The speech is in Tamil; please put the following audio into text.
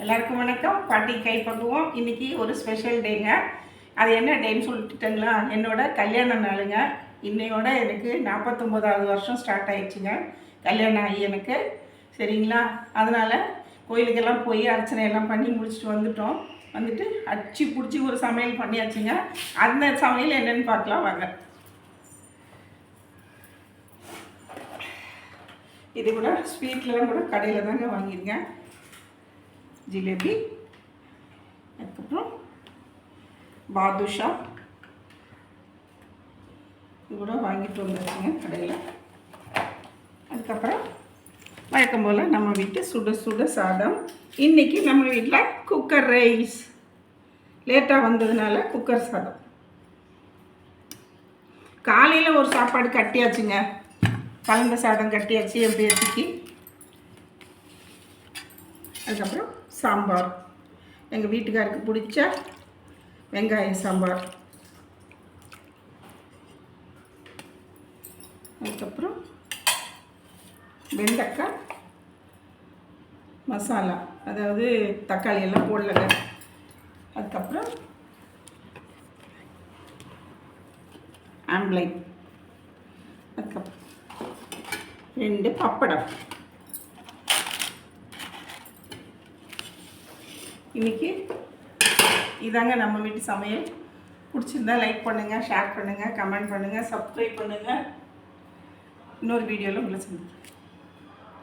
எல்லாருக்கும் வணக்கம். பாட்டி கைப்பக்குவோம். இன்றைக்கி ஒரு ஸ்பெஷல் டேங்க. அது என்ன டேன்னு சொல்லிட்டுங்களா, என்னோட கல்யாண நாளுங்க. இன்னையோட எனக்கு 49வது வருஷம் ஸ்டார்ட் ஆயிடுச்சுங்க கல்யாணம் ஆகி எனக்கு. சரிங்களா, அதனால் கோயிலுக்கெல்லாம் போய் அர்ச்சனை எல்லாம் பண்ணி முடிச்சுட்டு வந்துட்டு அடிச்சு பிடிச்சி ஒரு சமையல் பண்ணியாச்சுங்க. அந்த சமையல் என்னென்னு பார்க்கலாம் வாங்க. இது கூட ஸ்வீட்லாம் கூட கடையில் தாங்க வாங்கியிருக்கேன். ஜிலேபி, அதுக்கப்புறம் பாதுஷா இது கூட வாங்கிட்டு வந்துருச்சுங்க கடையில். அதுக்கப்புறம் வழக்கம் போல் நம்ம வீட்டு சுட சுட சாதம். இன்றைக்கி நம்ம வீட்டில் குக்கர் ரைஸ், லேட்டாக வந்ததுனால குக்கர் சாதம். காலையில் ஒரு சாப்பாடு கட்டியாச்சுங்க, கலந்த சாதம் கட்டியாச்சு என் பேத்திக்கு. அதுக்கப்புறம் சாம்பார், எங்கள் வீட்டுக்காருக்கு பிடிச்ச வெங்காய சாம்பார். அதுக்கப்புறம் வெண்டைக்காய் மசாலா, அதாவது தக்காளி எல்லாம் போடலங்க. அதுக்கப்புறம் ஆம்ப்லைட், அதுக்கப்புறம் 2 பப்படம். இன்றைக்கி இதாங்க நம்ம வீட்டு சமையல். பிடிச்சிருந்தா லைக் பண்ணுங்கள், ஷேர் பண்ணுங்கள், கமெண்ட் பண்ணுங்கள், சப்ஸ்கிரைப் பண்ணுங்கள். இன்னொரு வீடியோவில் உங்களை சந்திக்கிறேன்.